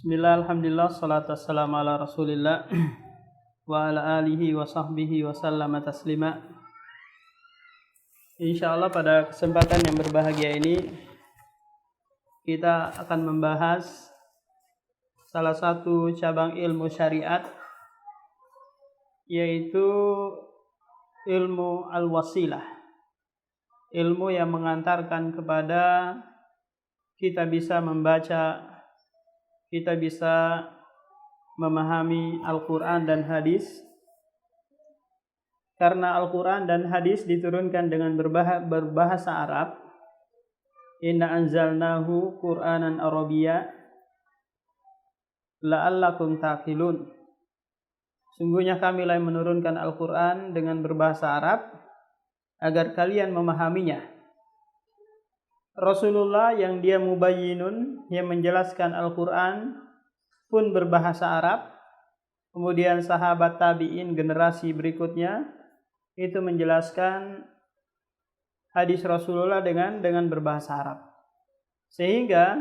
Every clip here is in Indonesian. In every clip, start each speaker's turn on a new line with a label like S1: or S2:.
S1: Bismillah, alhamdulillah, salatu wassalamu ala rasulillah wa ala alihi wa sahbihi wa sallama taslima. Insyaallah pada kesempatan yang berbahagia ini kita akan membahas salah satu cabang ilmu syariat, yaitu ilmu al-wasilah, ilmu yang mengantarkan kepada kita bisa membaca, kita bisa memahami Al-Quran dan hadis, karena Al-Quran dan hadis diturunkan dengan berbahasa Arab. Inna anzalnahu Qur'anan Arabiyya la'allakum taqilun. Sungguhnya kamilah yang menurunkan Al-Quran dengan berbahasa Arab agar kalian memahaminya. Rasulullah yang dia mubayyinun, yang menjelaskan Al-Quran pun berbahasa Arab. Kemudian sahabat tabi'in generasi berikutnya itu menjelaskan hadis Rasulullah dengan berbahasa Arab. Sehingga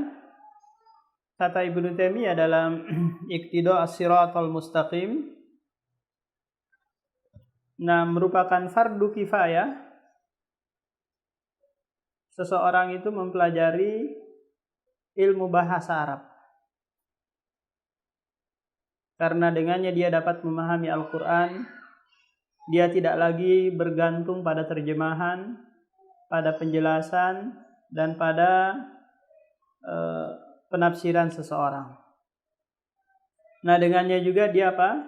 S1: kata Ibnu Taimiyah dalam Iqtida as-Siratal Mustaqim, merupakan fardu kifayah seseorang itu mempelajari ilmu bahasa Arab, karena dengannya dia dapat memahami Al-Quran. Dia tidak lagi bergantung pada terjemahan, pada penjelasan, dan pada penafsiran seseorang. Dengannya juga dia apa?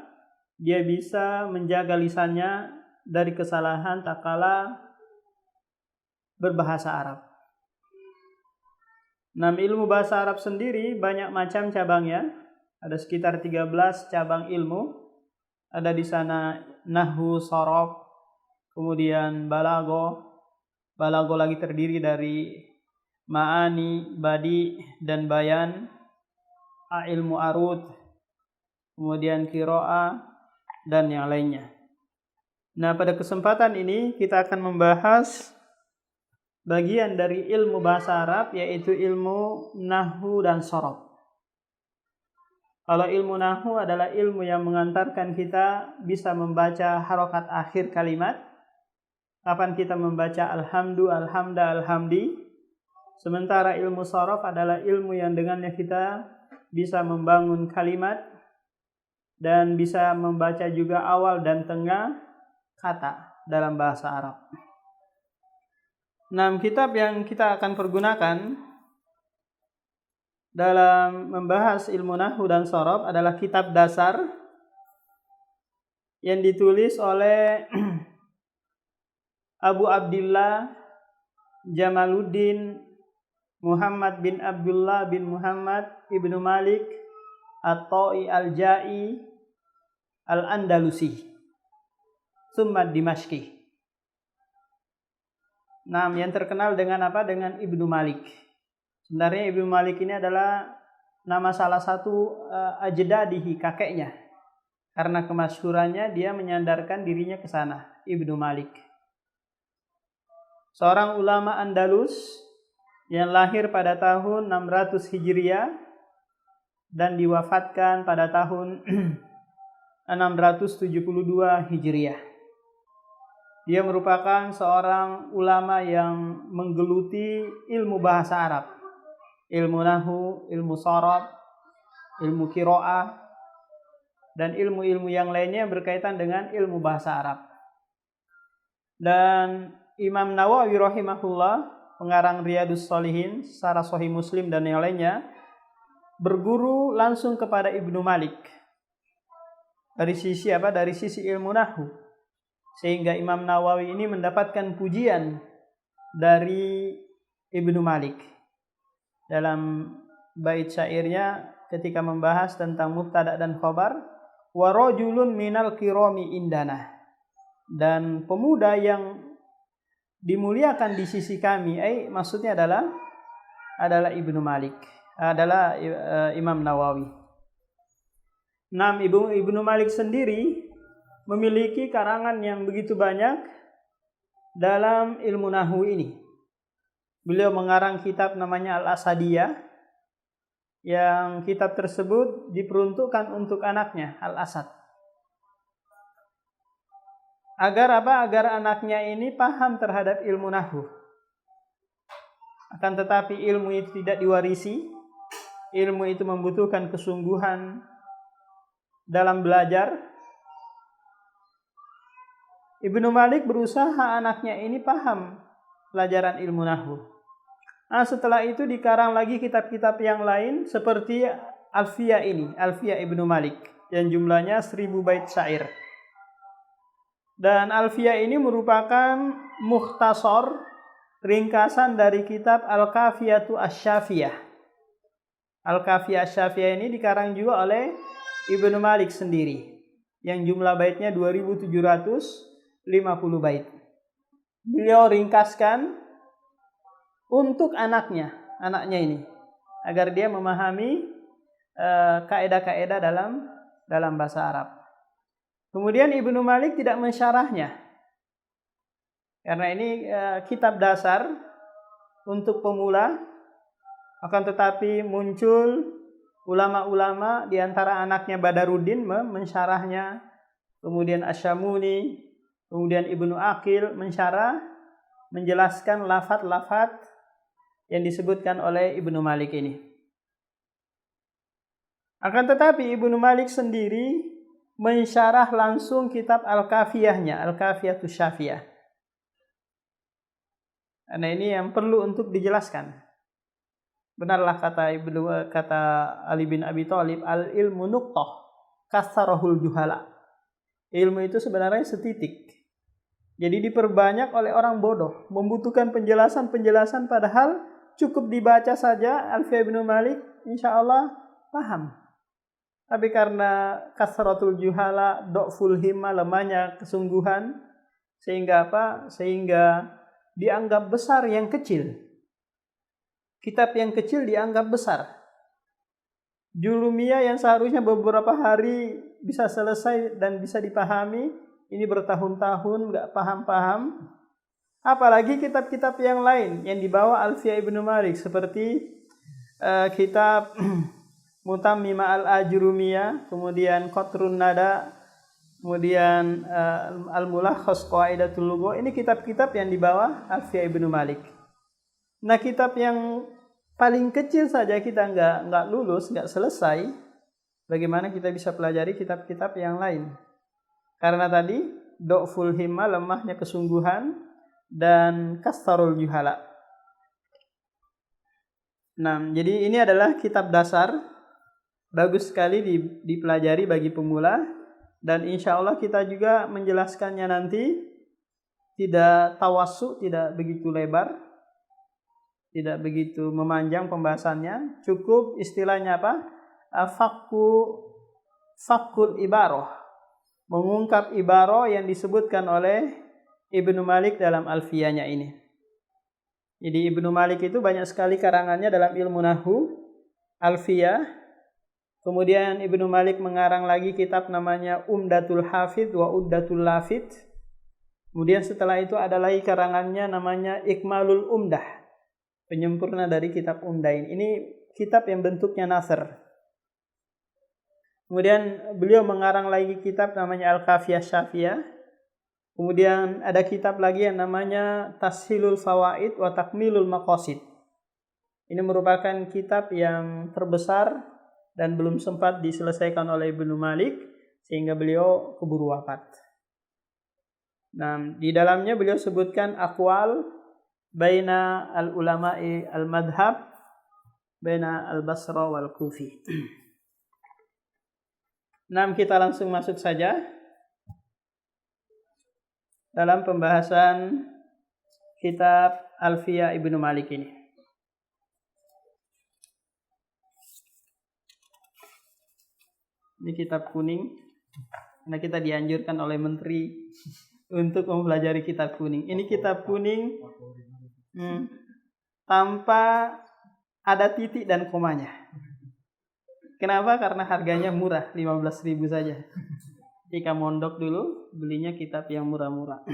S1: Dia bisa menjaga lisannya dari kesalahan tak kala berbahasa Arab. Ilmu bahasa Arab sendiri banyak macam cabangnya. Ada sekitar 13 cabang ilmu. Ada di sana nahwu, sharaf, kemudian balago. Balago lagi terdiri dari ma'ani, badi, dan bayan. Ilmu arud, kemudian qiraah, dan yang lainnya. Pada kesempatan ini kita akan membahas bagian dari ilmu bahasa Arab, yaitu ilmu nahwu dan sharaf. Kalau ilmu nahwu adalah ilmu yang mengantarkan kita bisa membaca harokat akhir kalimat. Kapan kita membaca alhamdu, alhamda, alhamdi. Sementara ilmu sharaf adalah ilmu yang dengannya kita bisa membangun kalimat dan bisa membaca juga awal dan tengah kata dalam bahasa Arab. Kitab yang kita akan pergunakan dalam membahas ilmu nahwu dan sharaf adalah kitab dasar yang ditulis oleh Abu Abdillah Jamaluddin Muhammad bin Abdullah bin Muhammad ibnu Malik At-Ta'i Al-Ja'i Al-Andalusi summa Dimashqi. Yang terkenal dengan apa? Dengan Ibnu Malik. Sebenarnya Ibnu Malik ini adalah nama salah satu ajdadihi, kakeknya. Karena kemasyhurannya dia menyandarkan dirinya ke sana, Ibnu Malik. Seorang ulama Andalus yang lahir pada tahun 600 Hijriah dan diwafatkan pada tahun 672 Hijriah. Dia merupakan seorang ulama yang menggeluti ilmu bahasa Arab, ilmu nahwu, ilmu sharaf, ilmu qiraah, dan ilmu-ilmu yang lainnya yang berkaitan dengan ilmu bahasa Arab. Dan Imam Nawawi rahimahullah, pengarang Riyadhus Shalihin, Syarah Sahih Muslim dan yang lainnya, berguru langsung kepada Ibnu Malik. Dari sisi apa? Dari sisi ilmu nahwu. Sehingga Imam Nawawi ini mendapatkan pujian dari Ibnu Malik. Dalam bait syairnya ketika membahas tentang mubtada dan khabar, wa rajulun minal kirami indana. Dan pemuda yang dimuliakan di sisi kami, maksudnya adalah Ibnu Malik, adalah Imam Nawawi. Ibnu Malik sendiri memiliki karangan yang begitu banyak dalam ilmu nahwu ini. Beliau mengarang kitab namanya Al-Asadiyah, yang kitab tersebut diperuntukkan untuk anaknya Al-Asad. Agar apa? Agar anaknya ini paham terhadap ilmu nahwu. Akan tetapi ilmu itu tidak diwarisi. Ilmu itu membutuhkan kesungguhan dalam belajar. Ibnu Malik berusaha anaknya ini paham pelajaran ilmu nahwu. Nah, setelah itu dikarang lagi kitab-kitab yang lain seperti Alfiyah ini, Alfiyah Ibnu Malik, yang jumlahnya 1000 bait syair. Dan Alfiyah ini merupakan mukhtasar, ringkasan dari kitab Al-Kafiyatu Asy-Syafiyah. Al-Kafiyah Asy-Syafiyah ini dikarang juga oleh Ibnu Malik sendiri, yang jumlah baitnya 2750 bait. Beliau ringkaskan untuk anaknya ini, agar dia memahami kaidah-kaidah dalam bahasa Arab. Kemudian Ibnu Malik tidak mensyarahnya, karena ini kitab dasar untuk pemula. Akan tetapi muncul ulama-ulama di antara anaknya Badaruddin mensyarahnya, kemudian Asyamuni, kemudian Ibnu Aqil mensyarah, menjelaskan lafaz-lafaz yang disebutkan oleh Ibnu Malik ini. Akan tetapi Ibnu Malik sendiri mensyarah langsung kitab Al-Kafiyahnya, Al-Kafiyatus Syafiyah. Nah, ini yang perlu untuk dijelaskan. Benarlah kata Ali bin Abi Thalib, al-ilmu nuqtah kasarahul juhala. Ilmu itu sebenarnya setitik. Jadi diperbanyak oleh orang bodoh, membutuhkan penjelasan-penjelasan, padahal cukup dibaca saja Alfiyah Ibnu Malik, insya Allah paham. Tapi karena kasratul juhala, do'ful himma, lemahnya kesungguhan, sehingga apa? Sehingga dianggap besar yang kecil. Kitab yang kecil dianggap besar. Julumiyah yang seharusnya beberapa hari bisa selesai dan bisa dipahami, ini bertahun-tahun nggak paham-paham. Apalagi kitab-kitab yang lain yang dibawa Alfiyah Ibnu Malik seperti kitab Mutammimah al-Ajrumiyah, kemudian Qatrun Nada, kemudian Al-Mulakhas Qaidatul Lugha. Ini kitab-kitab yang dibawa Alfiyah Ibnu Malik. Nah, kitab yang paling kecil saja kita nggak lulus, nggak selesai, bagaimana kita bisa pelajari kitab-kitab yang lain? Karena tadi do'ful himma, lemahnya kesungguhan, dan kastarul juhala. Nah, jadi ini adalah kitab dasar, bagus sekali dipelajari bagi pemula, dan insya Allah kita juga menjelaskannya nanti tidak tawassu, tidak begitu lebar, tidak begitu memanjang pembahasannya, cukup istilahnya apa? Fakul ibarah, mengungkap ibarah yang disebutkan oleh Ibnu Malik dalam Alfiyahnya ini. Jadi Ibnu Malik itu banyak sekali karangannya dalam ilmu nahwu, Alfiyah. Kemudian Ibnu Malik mengarang lagi kitab namanya Umdatul Hafidh wa Uddatul Lafidh. Kemudian setelah itu ada lagi karangannya namanya Ikmalul Umdah, penyempurna dari kitab Umdah ini. Ini kitab yang bentuknya nasr. Kemudian beliau mengarang lagi kitab namanya Al-Kafiyah Syafiyah. Kemudian ada kitab lagi yang namanya Tashilul Fawaid wa Takmilul Maqasid. Ini merupakan kitab yang terbesar dan belum sempat diselesaikan oleh Ibnu Malik sehingga beliau keburu wafat. Nah, di dalamnya beliau sebutkan aqwal baina al-ulama'i al-madhab baina al-Basra wal Kufi. Nah, kita langsung masuk saja dalam pembahasan kitab Alfiyah Ibnu Malik ini. Ini kitab kuning, karena kita dianjurkan oleh menteri untuk mempelajari kitab kuning. Ini kitab kuning tanpa ada titik dan komanya. Kenapa? Karena harganya murah, 15.000 saja. Jika mondok dulu, belinya kitab yang murah-murah.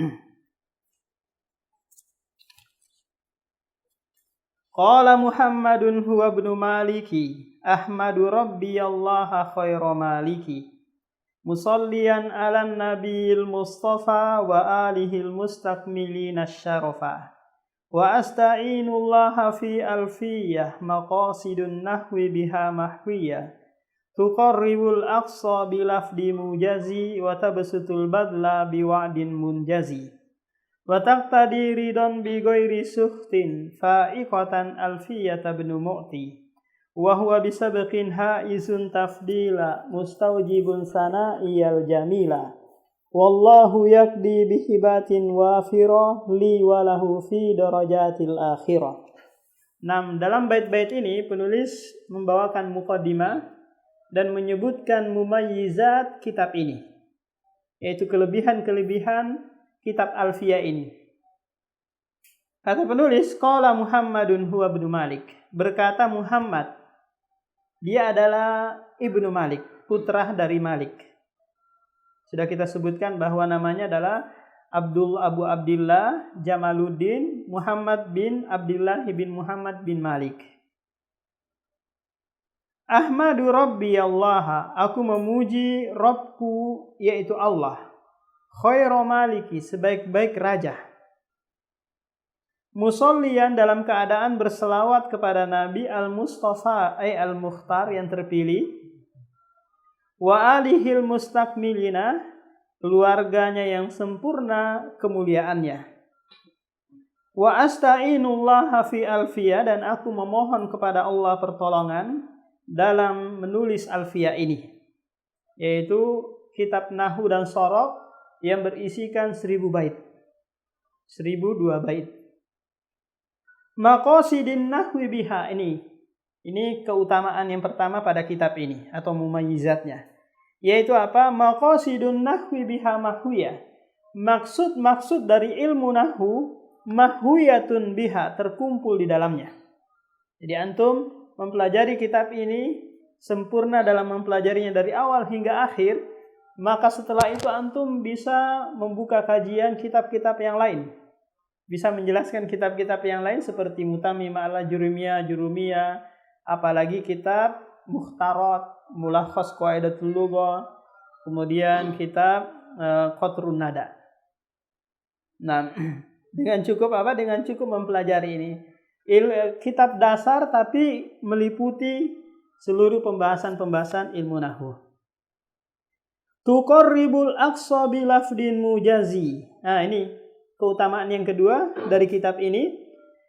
S1: Qala Muhammadun huwa ibnu Maliki ahmadu rabbiyallaha khaira maliki musalliyan ala nabiyil mustafa wa alihil mustakmilina syarafa wa asta'inullaha fi alfiyah maqasidun nahwi biha mahwiyah tuqarribul aqsa bilafdi mujazi wa tabsutul badla biwa'din munjazi wa taqtadi ridon bi ghairi sukhtin fa'iqatan alfiyata ibnu mu'ti wa huwa bisabqin haizun tafdila mustaujibun sana'iyal jamila wallahu yakdi bihibatin wafira li walahu fi darajatil akhirah. Dalam bait-bait ini penulis membawakan muqaddimah dan menyebutkan mumayyizat kitab ini, yaitu kelebihan-kelebihan kitab Alfiyah ini. Kata penulis, qala Muhammadun huwa ibnu Malik, berkata Muhammad, dia adalah Ibnu Malik, putra dari Malik. Sudah kita sebutkan bahwa namanya adalah Abu Abdillah Jamaluddin Muhammad bin Abdillah bin Muhammad bin Malik. Ahmadu Rabbi Allah, aku memuji Rabbku yaitu Allah. Khairu maliki, sebaik-baik raja. Musalliyan, dalam keadaan berselawat kepada Nabi al-Mustafa al-Mukhtar yang terpilih, wa alihil mustakmilina, keluarganya yang sempurna kemuliaannya, wa asta'inullaha fi alfiyah, dan aku memohon kepada Allah pertolongan dalam menulis alfiyah ini, yaitu kitab nahwu dan sorof yang berisikan 1000 bait, 1002 bait. Maqasidin nahwi biha, ini keutamaan yang pertama pada kitab ini atau mumayyizatnya, yaitu apa? Maqasidun nahwi biha mahwiyah, maksud dari ilmu nahwu mahwiyatun biha, terkumpul di dalamnya. Jadi antum mempelajari kitab ini sempurna dalam mempelajarinya dari awal hingga akhir, maka setelah itu antum bisa membuka kajian kitab-kitab yang lain, bisa menjelaskan kitab-kitab yang lain seperti Mutammim ala Jurumiyah, apalagi kitab Mukhtarat, Mulakhas Qaidatul Lughah, kemudian kitab Qatrun Nada. Dengan cukup mempelajari ini. Kitab dasar tapi meliputi seluruh pembahasan ilmu nahwu. Tuqarribul aqsa bilafdin mujazi. Ini keutamaan yang kedua dari kitab ini,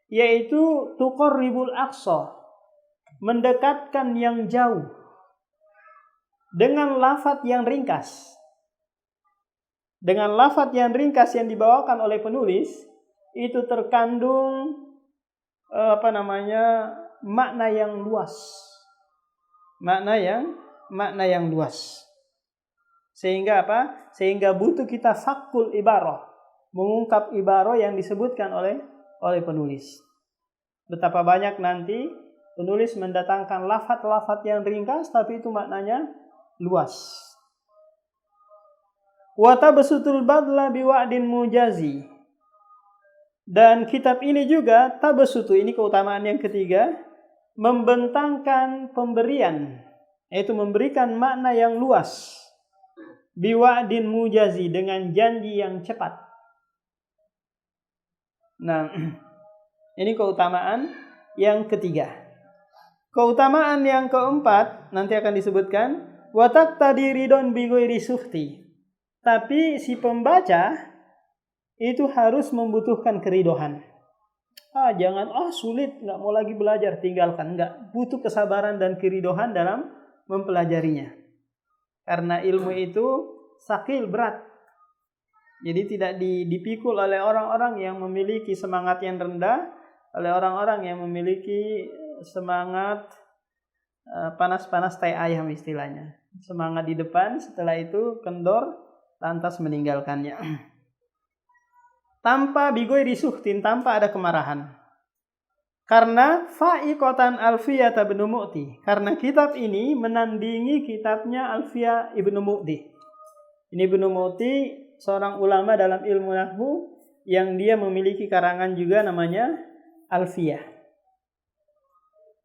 S1: yaitu tuqarribul aqsa, mendekatkan yang jauh dengan lafaz yang ringkas. Dengan lafaz yang ringkas yang dibawakan oleh penulis itu terkandung makna yang luas. Makna yang luas. Sehingga apa? Sehingga butuh kita fakul ibarah, mengungkap ibarah yang disebutkan oleh penulis. Betapa banyak nanti penulis mendatangkan lafaz-lafaz yang ringkas tapi itu maknanya luas. Wa tabsutul badla biwa'din mujazi. Dan kitab ini juga tabsutu, ini keutamaan yang ketiga, membentangkan pemberian, yaitu memberikan makna yang luas. Biwa'din mujazi, dengan janji yang cepat. Ini keutamaan yang ketiga. Keutamaan yang keempat nanti akan disebutkan, wa taqtadi ridon bi ghairi sukhti. Tapi si pembaca itu harus membutuhkan keridohan. Jangan sulit, enggak mau lagi belajar, tinggalkan. Enggak, butuh kesabaran dan keridohan dalam mempelajarinya. Karena ilmu itu sakil, berat. Jadi tidak dipikul oleh orang-orang yang memiliki semangat yang rendah, oleh orang-orang yang memiliki semangat panas-panas tai ayam istilahnya. Semangat di depan, setelah itu kendor, lantas meninggalkannya. Tanpa bigoiri suhtin, tanpa ada kemarahan. Karena fa'iqatan Alfiyah ibnu Mu'ti. Karena kitab ini menandingi kitabnya Alfiyah ibnu Mu'ti. Ini Ibnu Mu'ti seorang ulama dalam ilmu nahwu yang dia memiliki karangan juga namanya Alfiyah.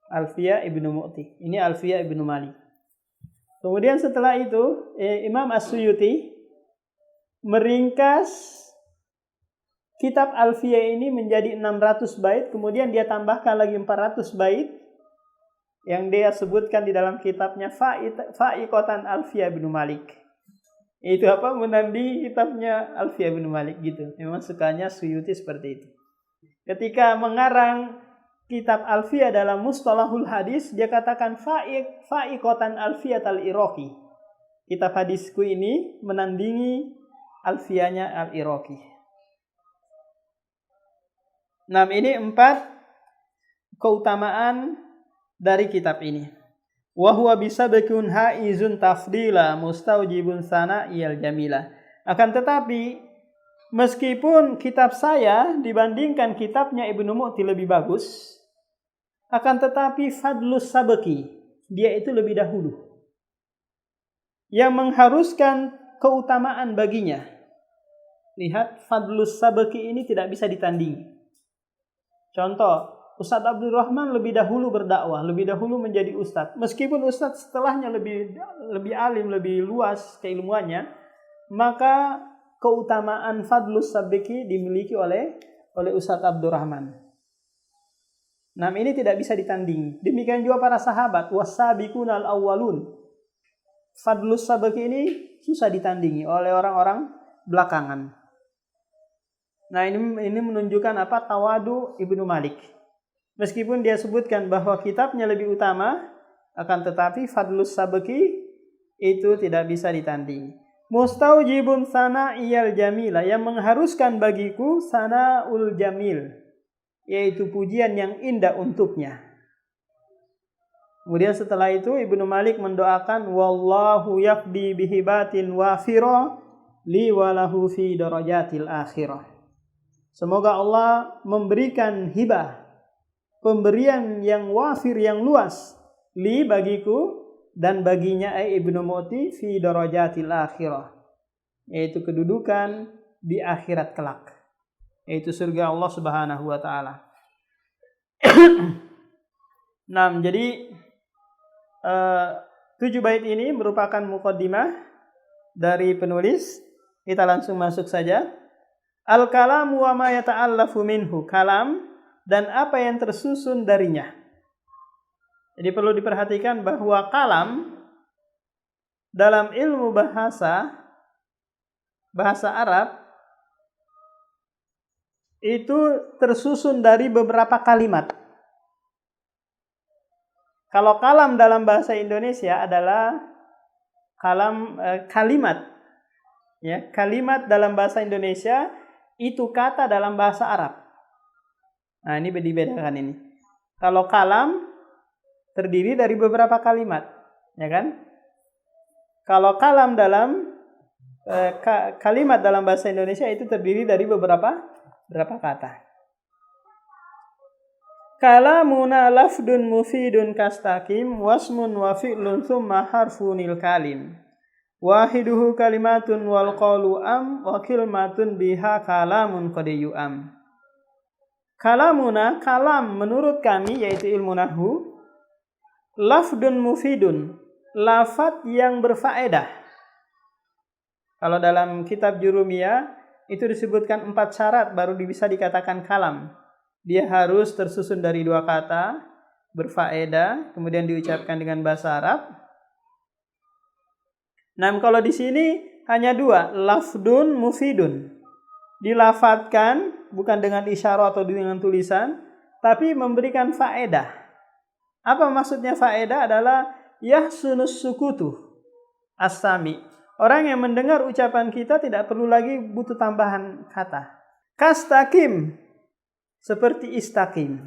S1: Alfiyah Ibnu Mu'ti. Ini Alfiyah Ibnu Malik. Kemudian setelah itu Imam As-Suyuti meringkas kitab Alfiyah ini menjadi 600 bait, kemudian dia tambahkan lagi 400 bait yang dia sebutkan di dalam kitabnya Fa'iqatan Alfiyah Ibnu Malik. Itu apa? Menandingi kitabnya Alfiyah Ibnu Malik gitu. Memang sukanya Suyuti seperti itu. Ketika mengarang kitab Alfiyah dalam Mustalahul Hadis, dia katakan Fa'iqatan Alfiyat al-Iraqi. Kitab hadisku ini menandingi Alfiyahnya al-Iraqi. Nah, ini 4 keutamaan dari kitab ini. Wa huwa bisabakun haizun tafdila mustaujibun sana'iyal jamila. Akan tetapi meskipun kitab saya dibandingkan kitabnya Ibnu Mu'ti lebih bagus, akan tetapi fadlus sabaki, dia itu lebih dahulu, yang mengharuskan keutamaan baginya. Lihat, fadlus sabaki ini tidak bisa ditandingi. Contoh, Ustadz Abdul Rahman lebih dahulu berdakwah, lebih dahulu menjadi ustadz. Meskipun ustadz setelahnya lebih alim, lebih luas keilmuannya, maka keutamaan fadlus sabaki dimiliki oleh Ustadz Abdul Rahman. Nah, ini tidak bisa ditandingi. Demikian juga para sahabat, wasabiqunal awwalun. Fadlus sabaki ini susah ditandingi oleh orang-orang belakangan. Nah, ini menunjukkan apa? Tawadu Ibnu Malik. Meskipun dia sebutkan bahwa kitabnya lebih utama, akan tetapi fadlus sabaki itu tidak bisa ditandingi. Mustaujibun sana'iyal jamila, yang mengharuskan bagiku sana'ul jamil, yaitu pujian yang indah untuknya. Kemudian setelah itu Ibnu Malik mendoakan wallahu yaqdi bihibatin wafira li walahu fi darajatil akhirah. Semoga Allah memberikan hibah, pemberian yang wafir, yang luas, li bagiku dan baginya Ibnu Mu'ti fi darajatil akhirah, yaitu kedudukan di akhirat kelak, yaitu surga Allah Subhanahu wa taala. Nah, jadi 7 bait ini merupakan muqaddimah dari penulis. Kita langsung masuk saja. Al-kalamu wa ma yata'allafu minhu, kalam dan apa yang tersusun darinya. Jadi perlu diperhatikan bahwa kalam dalam ilmu bahasa Arab itu tersusun dari beberapa kalimat. Kalau kalam dalam bahasa Indonesia adalah kalimat. Ya, kalimat dalam bahasa Indonesia itu kata dalam bahasa Arab. Nah, ini dibedakan ini. Kalau kalam terdiri dari beberapa kalimat, ya kan? Kalau kalam dalam kalimat dalam bahasa Indonesia itu terdiri dari beberapa kata. Kalamuna lafdun mufidun kastaqim wasmun wa fi'lun thumma harfunil kalim. Wahiduhu kalimatun wal qalu am wa kilmatun biha kalamun qad yu'am. Kalamuna, kalam menurut kami yaitu ilmu nahwu, lafdun mufidun, lafaz yang berfaedah. Kalau dalam kitab Jurumiyah itu disebutkan 4 syarat baru bisa dikatakan kalam. Dia harus tersusun dari 2 kata, berfaedah, kemudian diucapkan dengan bahasa Arab. Nah, kalau di sini hanya 2, lafdun mufidun. Dilafadzkan bukan dengan isyarat atau dengan tulisan, tapi memberikan faedah. Apa maksudnya faedah? Adalah yahsunus sukutu as-sami. Orang yang mendengar ucapan kita tidak perlu lagi butuh tambahan kata. Kastaqim, seperti istaqim.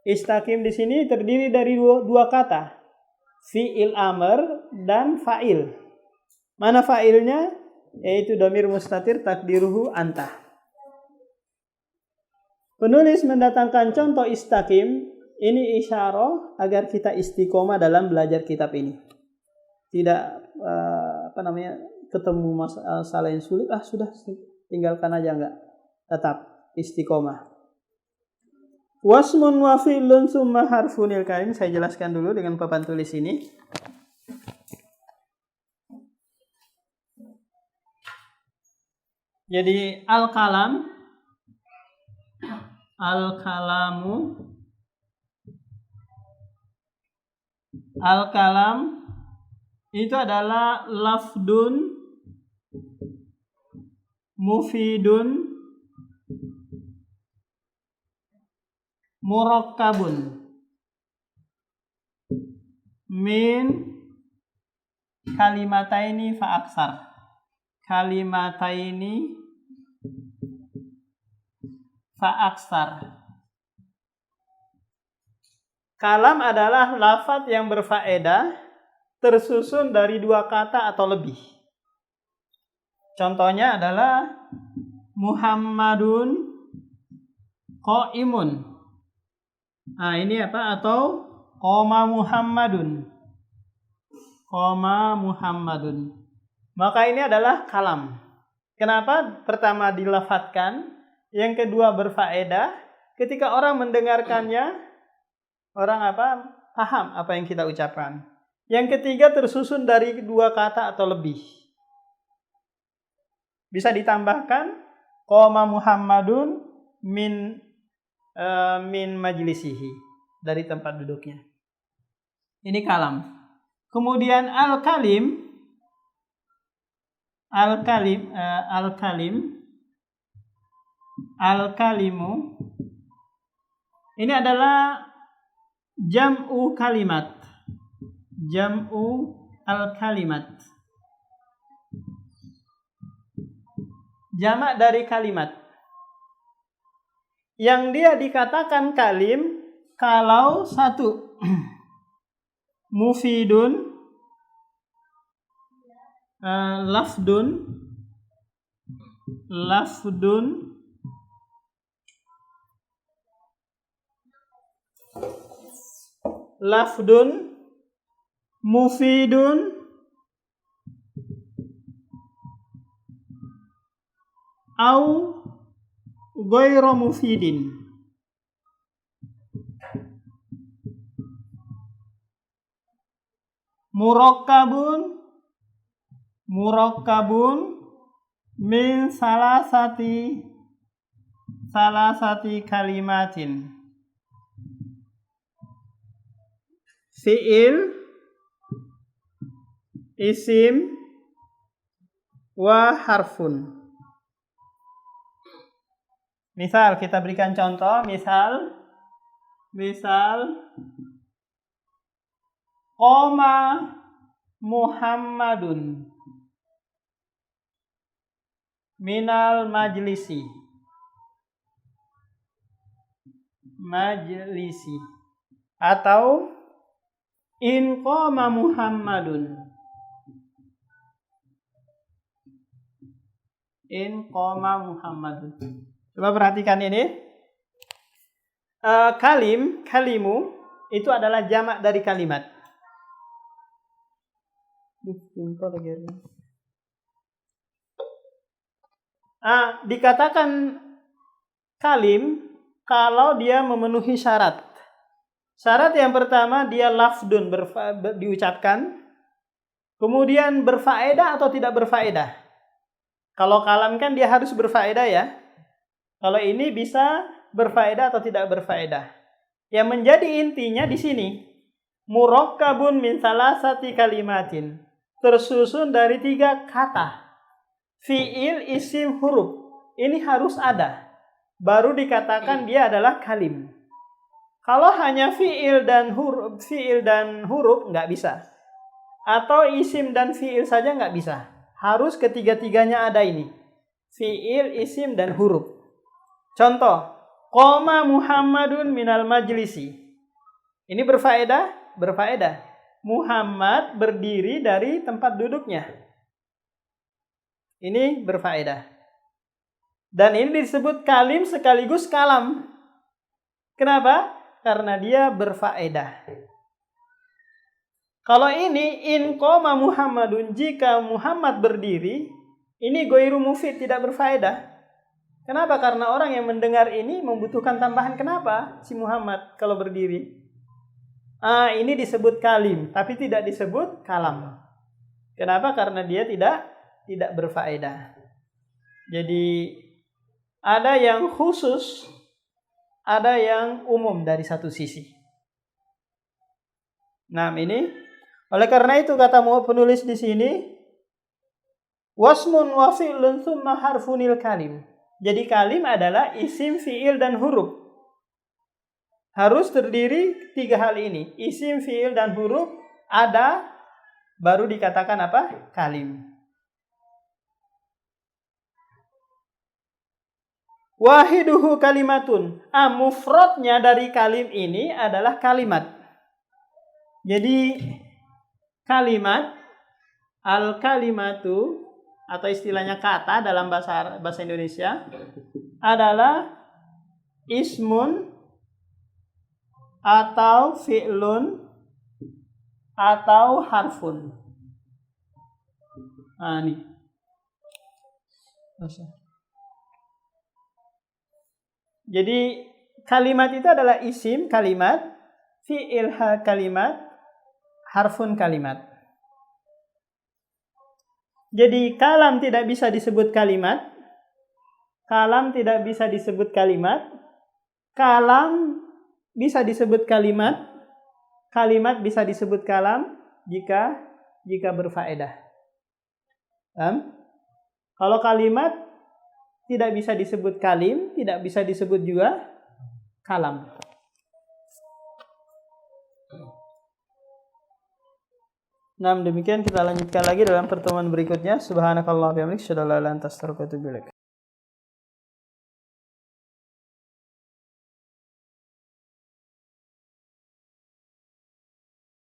S1: Istaqim di sini terdiri dari 2 kata, fi'il amr dan fa'il. Mana fa'ilnya? Yaitu dhamir mustatir takdiruhu anta. Penulis mendatangkan contoh istaqim, ini isyarah agar kita istiqomah dalam belajar kitab ini. Tidak ketemu masalah yang sulit, sudah tinggalkan aja, enggak. Tetap istiqomah. Wasmun wa fi'lun summa harfunil kalim. Saya jelaskan dulu dengan papan tulis ini. Jadi al-kalam, al-kalamu, al-kalam itu adalah lafdun mufidun murakkabun min kalimataini fa aksar. Kalimataini fa aksar. Kalam adalah lafaz yang berfaedah tersusun dari 2 kata atau lebih. Contohnya adalah Muhammadun qaimun. Nah, ini apa? Atau qoma Muhammadun. Qoma Muhammadun. Maka ini adalah kalam. Kenapa? Pertama dilafadzkan, yang kedua berfaedah. Ketika orang mendengarkannya, orang paham apa yang kita ucapkan. Yang ketiga tersusun dari 2 kata atau lebih. Bisa ditambahkan qoma Muhammadun min majlisihi, dari tempat duduknya. Ini kalam. Kemudian al-kalim, al-kalimu ini adalah jam'u kalimat. Jam'u al-kalimat. Jamak dari kalimat. Yang dia dikatakan kalim kalau satu mufidun, lafdun mufidun au ghairu mufidin. Murakkabun min salasati kalimatin. Fi'il, isim, wa harfun. Misal kita berikan contoh, misal qoma Muhammadun minal majlisi. Atau in qoma Muhammadun. In qoma Muhammadun. Coba perhatikan ini. Kalimu itu adalah jamak dari kalimat. Dikatakan kalim kalau dia memenuhi syarat. Syarat yang pertama, dia lafdun, diucapkan. Kemudian berfaedah atau tidak berfaedah. Kalau kalam kan dia harus berfaedah ya. Kalau ini bisa berfaedah atau tidak berfaedah. Yang menjadi intinya di sini, murakkabun min salasati kalimatin, tersusun dari 3 kata. Fi'il, isim, huruf. Ini harus ada. Baru dikatakan dia adalah kalim. Kalau hanya fi'il dan huruf nggak bisa. Atau isim dan fi'il saja nggak bisa. Harus ketiga-tiganya ada ini. Fi'il, isim, dan huruf. Contoh, qoma Muhammadun minal majlisi. Ini berfaedah? Berfaedah. Muhammad berdiri dari tempat duduknya. Ini berfaedah. Dan ini disebut kalim sekaligus kalam. Kenapa? Karena dia berfaedah. Kalau ini in qoma Muhammadun, jika Muhammad berdiri, ini ghairu mufid, tidak berfaedah. Kenapa? Karena orang yang mendengar ini membutuhkan tambahan. Kenapa? Si Muhammad kalau berdiri. Ini disebut kalim, tapi tidak disebut kalam. Kenapa? Karena dia tidak berfaedah. Jadi ada yang khusus, ada yang umum dari satu sisi. Nah, ini oleh karena itu kata penulis di sini, wasmun wa fi'lun tsumma harfunil kalim. Jadi kalim adalah isim, fi'il, dan huruf. Harus terdiri 3 hal ini. Isim, fi'il, dan huruf ada, baru dikatakan apa? Kalim. Wahiduhu kalimatun. Mufradnya dari kalim ini adalah kalimat. Jadi kalimat, al-kalimatu, atau istilahnya kata dalam bahasa Indonesia adalah ismun atau fi'lun atau harfun. Ini. Jadi kalimat itu adalah isim kalimat, fi'il kalimat, harfun kalimat. Jadi kalam tidak bisa disebut kalimat, kalam tidak bisa disebut kalimat, kalam bisa disebut kalimat, kalimat bisa disebut kalam jika berfaedah. Kalau kalimat tidak bisa disebut kalim, tidak bisa disebut juga kalam. Nah, demikian kita lanjutkan lagi dalam pertemuan berikutnya. Subhanakallah wa bihamdika, asyhadu an la ilaha illa anta, astaghfiruka wa atubu ilaik.